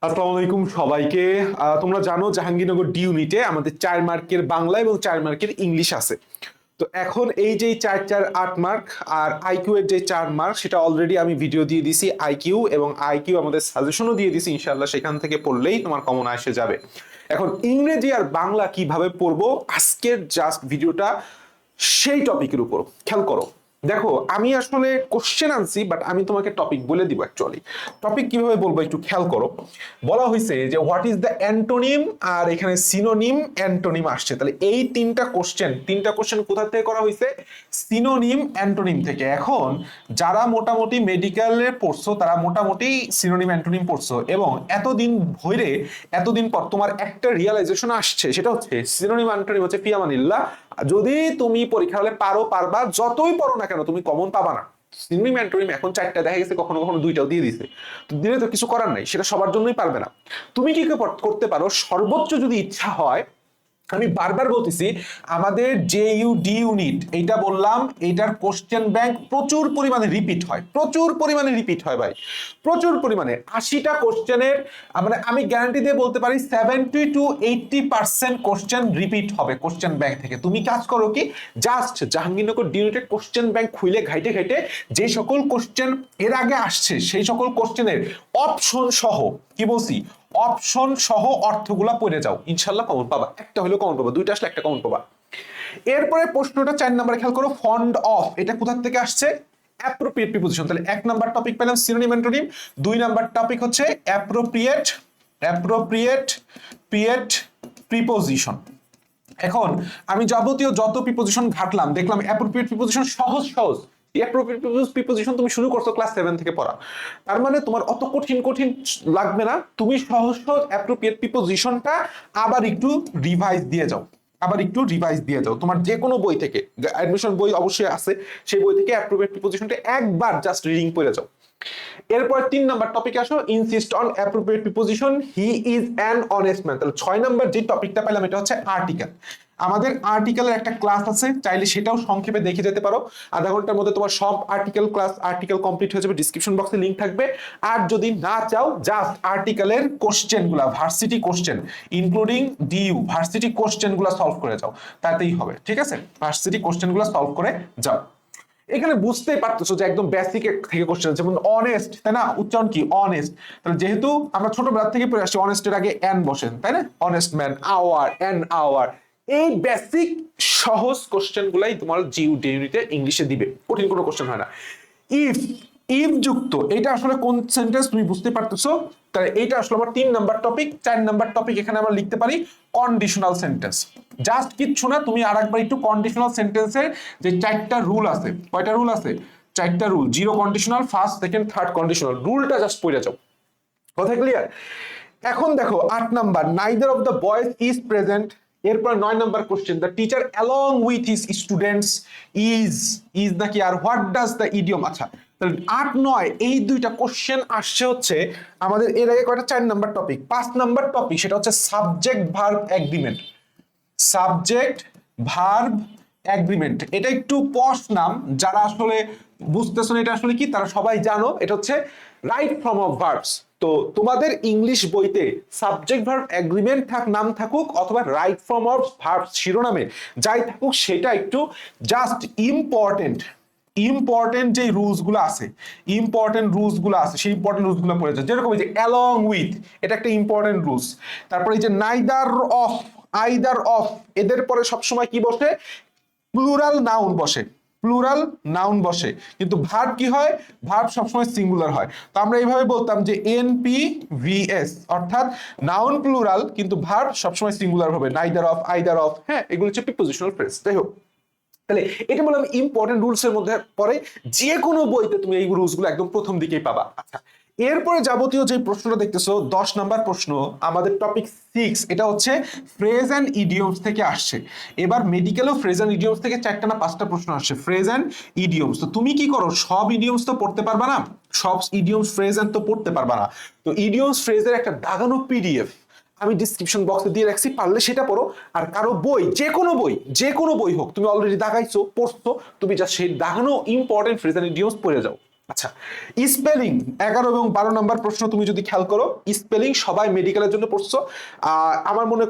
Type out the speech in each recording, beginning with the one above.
আসসালামু আলাইকুম সবাইকে। তোমরা জানো জাহাঙ্গীরনগর ডি ইউনিটে আমাদের 4 মার্কের বাংলা এবং 4 মার্কের ইংলিশ আছে। তো এখন এই যে 4 4 8 মার্ক আর আইকিউ এর যে 4 মার্ক সেটা অলরেডি আমি ভিডিও দিয়ে দিছি আইকিউ, এবং আইকিউ আমাদের সাজেশনও দিয়ে দিছি, ইনশাআল্লাহ সেখান থেকে পড়লেই তোমার কমন এসে যাবে। এখন ইংরেজি আর বাংলা কিভাবে পড়বো আজকের জাস্ট ভিডিওটা সেই টপিকের উপর খেয়াল করো। দেখো আমি আসলে কোশ্চেন আনছি, বাট আমি তোমাকে টপিক বলে দিব। অ্যাকচুয়ালি টপিক কিভাবে বলবো একটু খেয়াল করো। বলা হয়েছে যে হোয়াট ইজ দ্য অ্যান্টোনিম, আর এখানে সিনোনিম অ্যান্টোনিম আসছে। তাহলে এই তিনটা কোশ্চেন কোথা থেকে করা হয়েছে? সিনোনিম অ্যান্টোনিম থেকে। এখন যারা মোটামুটি মেডিকেলে পড়ছো তারা মোটামুটি সিনোনিম অ্যান্টোনিম পড়ছো, এবং এতদিন পর তোমার একটা রিয়ালাইজেশন আসছে, সেটা হচ্ছে সিনোনিম অ্যান্টোনিম হচ্ছে ফিয়ামানিল্লাহ। যদি তুমি পরীক্ষা হলে পারবা, যতই পড়ো না কেন তুমি কমন পাবা না। সিনোনিম অ্যান্টোনিম এখন 4টা, দেখা গেছে কখনো কখনো 2টাও দিয়ে দিছে। তো দিলে তো কিছু করার নাই, সেটা সবার জন্যই পারবে না। তুমি কি করতে পারো, সর্বোচ্চ যদি ইচ্ছা হয়, আমি বারবার বলতেছি, আমাদের যে ডি ইউনিট এইটা বললাম, এইটার কোশ্চেন ব্যাংক প্রচুর পরিমাণে রিপিট হয় ভাই, প্রচুর পরিমাণে। 80টা কোশ্চেনের মানে আমি গ্যারান্টি দিয়ে বলতে পারি 70 to 80% কোশ্চেন রিপিট হবে কোশ্চেন ব্যাংক থেকে। তুমি কাজ করো কি, জাস্ট জাহাঙ্গীরনগর ডি ইউনিটের কোশ্চেন ব্যাংক খুলে ঘাইটে যে সকল কোশ্চেন এর আগে আসছে সেই সকল কোশ্চেনের অপশন সহ, কি বলছি, অপশন সহ অর্থগুলা পড়ে যাও, ইনশাল্লাহ কমন পাবা। একটা হলেও কমন পাবা, 2টা আসলে একটা কমন পাবা। এরপরে প্রশ্নটা 4 নম্বরে খেয়াল করো, ফন্ড অফ এটা কোথা থেকে আসছে? Appropriate preposition. তাহলে 1 নাম্বার টপিক পেলাম সিনোনিম অ্যান্টোনিম, 2 নাম্বার টপিক হচ্ছে অ্যাপ্রোপ্রিয়েট প্রিপোজিশন। এখন আমি যাবতীয় যত প্রিপোজিশন ঘাটলাম, দেখলাম অ্যাপ্রোপ্রিয়েট প্রিপোজিশন সহজ। অ্যাপ্রোপ্রিয়েট প্রিপোজিশন তুমি শুরু করছো ক্লাস 7 থেকে পড়া, তার মানে তোমার অত কঠিন লাগবে না। তুমি সহজ অ্যাপ্রোপ্রিয়েট প্রিপোজিশনটা আবার একটু রিভাইজ দিয়ে যাও তোমার যে কোনো বই থেকে, অ্যাডমিশন বই অবশ্যই আছে, সেই বই থেকে অ্যাপ্রোপ্রিয়েট প্রিপোজিশনটা একবার জাস্ট রিডিং পড়ে যাও। এরপর 3 নাম্বার টপিকে আসো, insist on appropriate preposition, he is an honest man. তাহলে 6 নাম্বার যে টপিকটা পেলাম এটা হচ্ছে আর্টিকেল। আমাদের আর্টিকেলের একটা ক্লাস আছে, চাইলে সেটাও সংক্ষেপে দেখে যেতে পারো। আধা ঘন্টার মধ্যে তোমার সব আর্টিকেল কমপ্লিট হয়ে যাবে, ডিসক্রিপশন বক্সে লিংক থাকবে। আর যদি না চাও, জাস্ট আর্টিকেলের কোশ্চেনগুলা, varsity question including DU varsity কোশ্চেনগুলা সলভ করে যাও, তাতেই হবে। ঠিক আছে, ভার্সিটি কোশ্চেনগুলা সলভ করে যাও। এখানে বুঝতেই পারতেছো যে একদম বেসিক থেকে কোশ্চেন, যেমন অনেস্ট, তাই না? উচ্চারণ কি? অনেস্ট। তাহলে যেহেতু আমরা ছোটবেলা থেকে পড়ে আসছি অনেস্টের আগে এন বসেন, তাই না? Honest man, hour, an hour. এই বেসিক সহজ কোশ্চেন গুলাই তোমার জিউ ডিউনিতে ইংলিশে দিবে, কঠিন কোনো কোশ্চেন হয় না। ইফ যুক্ত এটা আসলে কোন সেন্টেন্স তুমি বুঝতে পারতেছো? তাহলে এইটা আসলে আমার 3 নাম্বার টপিক। 4 নাম্বার টপিক এখানে আমরা লিখতে পারি কন্ডিশনাল সেন্টেন্স। জাস্ট কিচ্ছু না, তুমি আরেকবার একটু কন্ডিশনাল সেন্টেন্সের যে 4টা রুল আছে, কয়টা রুল আছে? 4টা rule. Zero conditional, first, second, third conditional, রুলটা জাস্ট পড়ে যাও। কথা ক্লিয়ার? এখন দেখো 8 number, neither of the boys is present. এরপর 9 number question, the teacher along with his students is নাকি আর হোয়াট ডাজ দ্য ইডিয়ম। আচ্ছা, তাহলে 8 9 এই 2টা কোশ্চেন আসছে হচ্ছে আমাদের এর আগে কয়টা? 4 নাম্বার টপিক। 5 নাম্বার টপিক সেটা হচ্ছে সাবজেক্ট ভার্ব এগ্রিমেন্ট। এটা একটু পশ নাম, যারা আসলে বুঝতেছো না এটা আসলে কি, তারা সবাই জানো এটা হচ্ছে রাইট ফর্ম অফ ভার্বস। তো তোমাদের ইংলিশ বইতে সাবজেক্ট ভার্ব এগ্রিমেন্ট নাম থাকুক অথবা রাইট ফর্ম অফ ভার্ব শিরোনামে যাই থাকুক, সেটা একটু জাস্ট ইম্পর্টেন্ট যে রুলস গুলো আছে, সেই ইম্পর্টেন্ট রুলস গুলো পড়ে যায়। যেরকম এই যে অ্যালং উইথ, এটা একটা ইম্পর্টেন্ট রুলস। তারপরে এই যে নাইদার অফ, আইদার অফ, এদের পরে সবসময় কি বসে? প্লুরাল নাউন বসে। কিন্তু ভার্ব কি হয়? ভার্ব সবসময় সিঙ্গুলার হয়। তো আমরা এইভাবে বলতাম যে এনপিভিএস, অর্থাৎ নাউন প্লুরাল কিন্তু ভার্ব সবসময় সিঙ্গুলার হবে, নাইদার অফ, আইদার অফ। হ্যাঁ, এগুলো হচ্ছে প্রিপোজিশনাল ফ্রেজ। যাই হোক, তাহলে এটা বললাম ইম্পর্টেন্ট রুলস এর মধ্যে পড়ে, যে কোনো বইতে তুমি এই রুলস গুলো একদম প্রথম দিকেই পাবা। আচ্ছা, এরপরে যাবতীয় যে প্রশ্নটা দেখতেছো 10 নাম্বার প্রশ্ন, আমাদের টপিক 6, এটা হচ্ছে ফ্রেজ এন্ড ইডিয়মস থেকে আসছে। এবার মেডিকেলও ফ্রেজ এন্ড ইডিয়মস থেকে 4টা না 5টা প্রশ্ন আসছে, ফ্রেজ এন্ড ইডিয়মস। তো তুমি কি করো, সব ইডিয়মস তো পড়তে পারবা না, সব ইডিয়মস ফ্রেজ এন্ড তো পড়তে পারবা না। তো ইডিয়মস ফ্রেজের একটা দাগানো পিডিএফ আমি ডিসক্রিপশন বক্সে দিয়ে রাখছি, পারলে সেটা পড়ো। আর কারো বই, যে কোনো বই হোক, তুমি অলরেডি দাগাইছো, পড়ছো, তুমি যা সেই দাগানো ইম্পর্টেন্ট ফ্রেজ এন্ড ইডিয়মস পড়ে যাও। আচ্ছা, স্পেলিং 11 এবং 12 নম্বর প্রশ্ন তুমি যদি খেয়াল করো, স্পেলিং সবাই মেডিকেলের জন্য পড়ছো। আমার মনে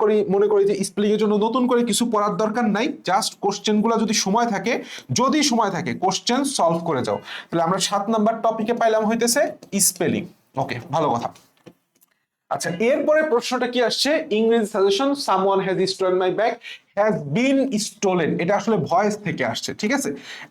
করি যে স্পেলিং এর জন্য নতুন করে কিছু পড়ার দরকার নাই, জাস্ট কোশ্চেনগুলো যদি সময় থাকে কোশ্চেন সলভ করে যাও। তাহলে আমরা 7 নাম্বার টপিকে পাইলাম হইতেছে স্পেলিং। ওকে, ভালো কথা। আচ্ছা, এরপরে প্রশ্নটা কি আসছে, ইংরেজি suggestion, someone has stolen my bag, has been stolen, এটা আসলে ভয়েস থেকে আসছে, ঠিক আছে।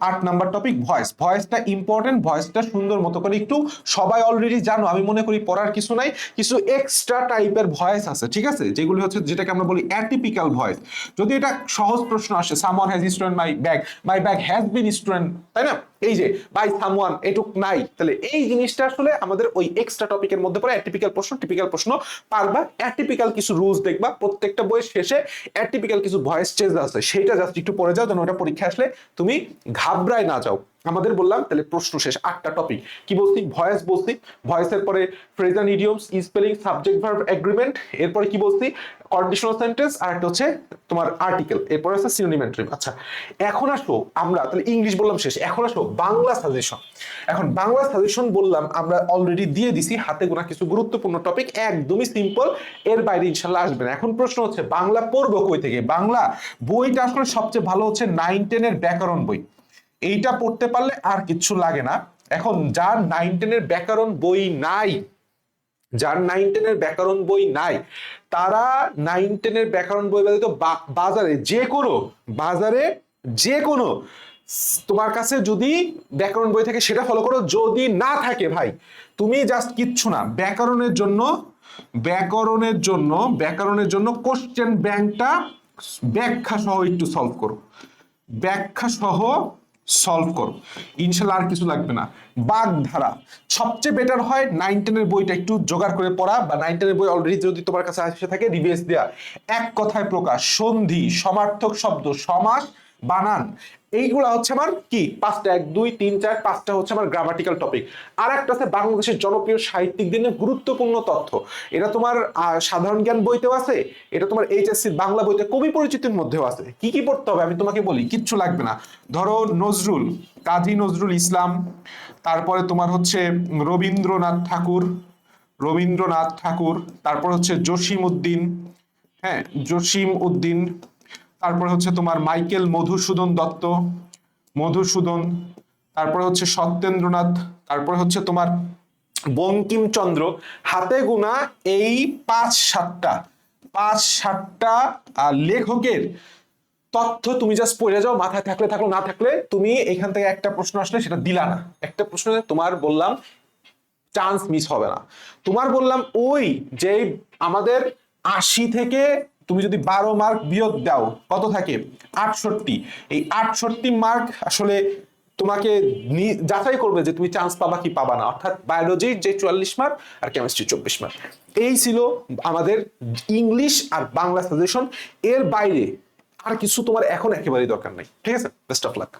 8 নাম্বার টপিক ভয়েস। ভয়েসটা ইম্পর্টেন্ট, ভয়েসটা সুন্দর মতো করে একটু সবাই অলরেডি জানো, আমি মনে করি পড়ার কিছু নাই, কিছু এক্সট্রা টাইপের ভয়েস আছে, ঠিক আছে, যেগুলো হচ্ছে যেটাকে আমরা বলি অ্যাটিপিক্যাল ভয়েস। যদি এটা সহজ প্রশ্ন আসে, someone has stolen my bag has been stolen, তাই না, এই যে বাই সামওয়ান এটুক নাই, তাহলে এই জিনিসটা আসলে আমাদের ওই এক্সট্রা টপিকের মধ্যে পড়ে। অ্যাটিপিক্যাল প্রশ্ন, টিপিক্যাল প্রশ্ন পারবা, অ্যাটিপিক্যাল কিছু রুলস দেখবা, প্রত্যেকটা বইয়ের শেষে অ্যাটিপিক্যাল কিছু ভয়েস চেঞ্জ আছে, সেটা জাস্ট একটু পড়ে যাও, যেন ওটা পরীক্ষা আসলে তুমি ঘাবড়ায় না যাও। আমাদের বললাম তাহলে প্রশ্ন শেষ, 8টা টপিক কি বলছি, ভয়েস বলছি, ভয়েসের পরে phrasal idioms, spelling, subject verb agreement, এরপরে কি বলছি, কন্ডিশনাল সেন্টেন্স, আর একটা হচ্ছে তোমার আর্টিকেল, এরপরে আছে সিনোনিম অ্যান্টোনিম। আচ্ছা, এখন আসো আমরা তাহলে ইংলিশ বললাম শেষ, এখন আসো বাংলা সাজেশন। এখন বাংলা সাজেশন বললাম আমরা অলরেডি দিয়ে দিছি, হাতে গোনা কিছু গুরুত্বপূর্ণ টপিক, একদমই সিম্পল, এর বাইরে ইনশাল্লাহ আসবে না। এখন প্রশ্ন হচ্ছে বাংলা পড়বো কই থেকে? বাংলা বইটা আসলে সবচেয়ে ভালো হচ্ছে 9-10 এর ব্যাকরণ বই, এইটা পড়তে পারলে আর কিচ্ছু লাগে না। এখন যার 9-10 এর ব্যাকরণ বই নাই, যার 9-10 এর ব্যাকরণ বই নাই, তারা 9-10 এর ব্যাকরণ বই ব্যতীত বাজারে যে কোনো তোমার কাছে যদি ব্যাকরণ বই থাকে সেটা ফলো করো, যদি না থাকে ভাই তুমি জাস্ট কিচ্ছু না, ব্যাকরণের জন্য কোশ্চেন ব্যাংকটা ব্যাখ্যা সহ একটু সলভ করো, ব্যাখ্যা সহ সলভ করো, ইনশাল্লাহ আর কিছু লাগবে না। বাগধারা সবচেয়ে বেটার হয় 9-10 এর বইটা একটু জোগাড় করে পড়া, বা 9-10 এর বই অলরেডি যদি তোমার কাছে আসে থাকে রিভাইজ দেয়া। এক কথায় প্রকাশ, সন্ধি, সমার্থক শব্দ, সমাস, বানান, এইগুলা হচ্ছে আমার কি 5টা, 1 2 3 4 5টা হচ্ছে আমার গ্রামাটিক্যাল টপিক। আর একটা আছে বাংলাদেশের জনপ্রিয় সাহিত্যিকদের নিয়ে গুরুত্বপূর্ণ তথ্য, এটা তোমার সাধারণ জ্ঞান বইতেও আছে, এটা তোমার এইচএসসি বাংলা বইতে কবি পরিচিতির মধ্যেও আছে। কি কি পড়তে হবে আমি তোমাকে বলি, কিচ্ছু লাগবে না। ধরো নজরুল, কাজী নজরুল ইসলাম, তারপরে তোমার হচ্ছে রবীন্দ্রনাথ ঠাকুর, তারপর হচ্ছে জসিম উদ্দিন, হ্যাঁ জসিম উদ্দিন, তারপরে হচ্ছে তোমার মাইকেল মধুসূদন, তারপরে হচ্ছে সত্যেন্দ্রনাথ, তারপরে হচ্ছে তোমার বঙ্কিমচন্দ্র। হাতে গোনা এই 5-7টা লেখকের তথ্য তুমি জাস্ট পড়ে যাও, মাথায় থাকলে থাকলো, না থাকলে তুমি এখান থেকে একটা প্রশ্ন আসলে সেটা দিলা না, একটা প্রশ্ন তোমার বললাম চান্স মিস হবে না। তোমার বললাম ওই যে আমাদের 80 থেকে তুমি যদি 12 মার্ক বিয়োগ দাও কত থাকে 68, এই 68 মার্ক আসলে তোমাকে যাচাই করবে যে তুমি চান্স পাবা কি পাবা না। অর্থাৎ বায়োলজি যে 44 মার্ক আর কেমিস্ট্রি 24 মার্ক। এই ছিল আমাদের ইংলিশ আর বাংলা সাজেশন, এর বাইরে আর কিছু তোমার এখন একেবারেই দরকার নাই। ঠিক আছে, বেস্ট অফ লাক।